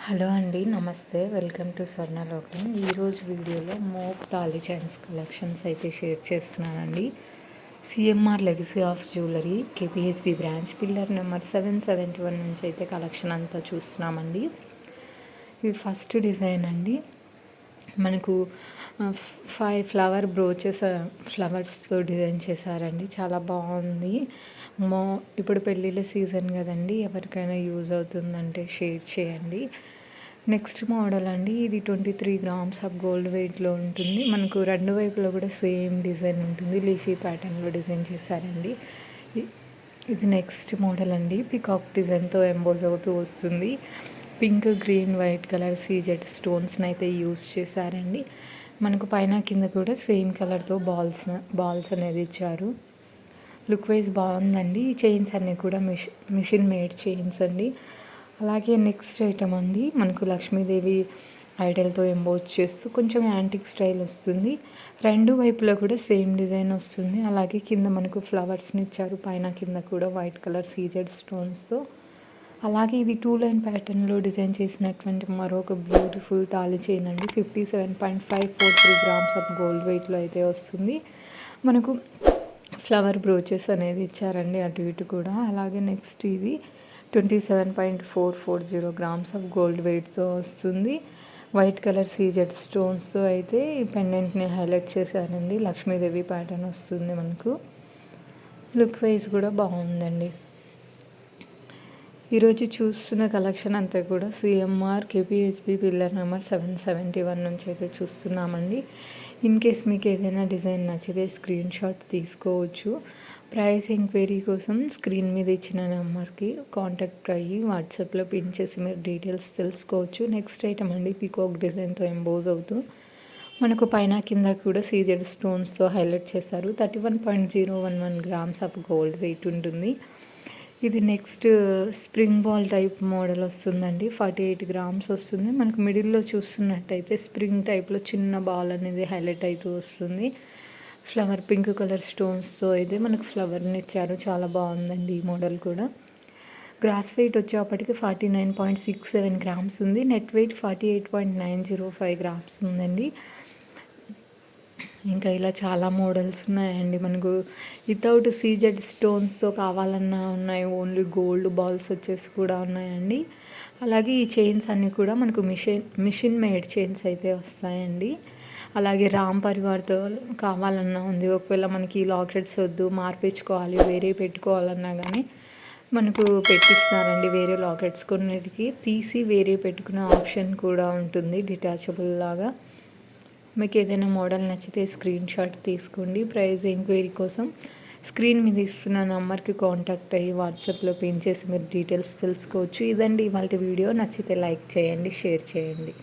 Hello అండి, నమస్తే. Welcome to Swarnalokam. ఈరోజు వీడియోలో మోక్ తాళి చైన్స్ కలెక్షన్స్ అయితే షేర్ చేస్తున్నానండి. CMR legacy of jewellery KPHB branch pillar number 771 నుంచి అయితే కలెక్షన్ అంతా చూస్తున్నామండి. ఇది ఫస్ట్ డిజైన్ అండి. మనకు 5 ఫ్లవర్ బ్రోచెస్ ఫ్లవర్స్తో డిజైన్ చేశారండి. చాలా బాగుంది. ఇప్పుడు పెళ్ళిళ్ళ సీజన్ కదండి, ఎవరికైనా యూజ్ అవుతుందంటే షేర్ చేయండి. నెక్స్ట్ మోడల్ అండి, ఇది 23 గ్రామ్స్ ఆఫ్ గోల్డ్ వెయిట్లో ఉంటుంది. మనకు రెండు వైపులో కూడా సేమ్ డిజైన్ ఉంటుంది. లీఫీ ప్యాటర్న్లో డిజైన్ చేశారండి. ఇది నెక్స్ట్ మోడల్ అండి. పికాక్ డిజైన్తో ఎంబోజ్ అవుతూ వస్తుంది. Pink, green, white colour CZ స్టోన్స్ని అయితే యూస్ చేశారండి. మనకు పైన కింద కూడా సేమ్ కలర్తో బాల్స్ అనేది ఇచ్చారు. లుక్ వైజ్ బాగుందండి. ఈ చైన్స్ అన్నీ కూడా మిషన్ మేడ్ చైన్స్ అండి. అలాగే నెక్స్ట్ ఐటమ్ అండి, మనకు లక్ష్మీదేవి ఐడల్తో ఎంబోజ్ చేస్తూ కొంచెం యాంటిక్ స్టైల్ వస్తుంది. రెండు వైపులా కూడా సేమ్ డిజైన్ వస్తుంది. అలాగే కింద మనకు ఫ్లవర్స్ని ఇచ్చారు. పైన కింద కూడా వైట్ కలర్ సీజెడ్ స్టోన్స్తో. అలాగే ఇది 2 లైన్ ప్యాటర్న్లో డిజైన్ చేసినటువంటి మరొక బ్యూటిఫుల్ తాళి చైన్ అండి. 57.543 గ్రామ్స్ ఆఫ్ గోల్డ్ వెయిట్లో అయితే వస్తుంది. మనకు ఫ్లవర్ బ్రోచెస్ అనేది ఇచ్చారండి అటు ఇటు కూడా. అలాగే నెక్స్ట్ ఇది 27.440 గ్రామ్స్ ఆఫ్ గోల్డ్ వెయిట్తో వస్తుంది. వైట్ కలర్ సీజెడ్ స్టోన్స్తో అయితే ఈ పెండెంట్ని హైలైట్ చేశారండి. లక్ష్మీదేవి ప్యాటర్న్ వస్తుంది. మనకు లుక్ వైజ్ కూడా బాగుందండి. ఈరోజు చూస్తున్న కలెక్షన్ అంతా కూడా సిఎంఆర్ కేపీహెచ్బి పిల్లర్ నెంబర్ 771 నుంచి అయితే చూస్తున్నామండి. ఇన్ కేస్ మీకు ఏదైనా డిజైన్ నచ్చితే స్క్రీన్ షాట్ తీసుకోవచ్చు. ప్రైస్ ఎంక్వైరీ కోసం స్క్రీన్ మీద ఇచ్చిన నెంబర్కి కాంటాక్ట్ అయ్యి వాట్సాప్లో పిన్ చేసి మీరు డీటెయిల్స్ తెలుసుకోవచ్చు. నెక్స్ట్ ఐటమ్ అండి, పీకాక్ డిజైన్తో ఎంబోజ్ అవుతూ మనకు పైన కింద కూడా సీజెడ్ స్టోన్స్తో హైలైట్ చేశారు. 31.011 గ్రామ్స్ ఆఫ్ గోల్డ్ వెయిట్ ఉంటుంది. ఇది next spring ball type model వస్తుందండి. 48 గ్రామ్స్ వస్తుంది. మనకు మిడిల్లో చూస్తున్నట్టయితే స్ప్రింగ్ టైప్లో చిన్న బాల్ అనేది హైలైట్ అవుతూ వస్తుంది. ఫ్లవర్ పింక్ కలర్ స్టోన్స్తో అయితే మనకు ఫ్లవర్ని ఇచ్చారు. చాలా బాగుందండి ఈ మోడల్ కూడా. గ్రాస్ వెయిట్ వచ్చేప్పటికి 49.67 గ్రామ్స్ ఉంది. నెట్ వెయిట్ 48.905 గ్రామ్స్ ఉందండి. ఇంకా ఇలా చాలా మోడల్స్ ఉన్నాయండి. మనకు వితౌట్ సీజెడ్ స్టోన్స్తో కావాలన్నా ఉన్నాయి. ఓన్లీ గోల్డ్ బాల్స్ వచ్చేసి కూడా ఉన్నాయండి. అలాగే ఈ చైన్స్ అన్నీ కూడా మనకు మిషన్ మేడ్ చైన్స్ అయితే వస్తాయండి. అలాగే రామ్ పరివార్తో కావాలన్నా ఉంది. ఒకవేళ మనకి ఈ లాకెట్స్ వద్దు, మార్పించుకోవాలి, వేరే పెట్టుకోవాలన్నా కానీ మనకు పెట్టిస్తారండి. వేరే లాకెట్స్ కొన్నిటికి తీసి వేరే పెట్టుకునే ఆప్షన్ కూడా ఉంటుంది, డిటాచబుల్ లాగా. మీకు ఏదైనా మోడల్ నచ్చితే స్క్రీన్ షాట్ తీసుకోండి. ప్రైస్ ఎంక్వైరీ కోసం స్క్రీన్ మీద ఇస్తున్న నెంబర్కి కాంటాక్ట్ అయ్యి వాట్సాప్లో పిన్ చేసి మీరు డీటెయిల్స్ తెలుసుకోవచ్చు. ఇదండి ఇవాళ వీడియో. నచ్చితే లైక్ చేయండి, షేర్ చేయండి.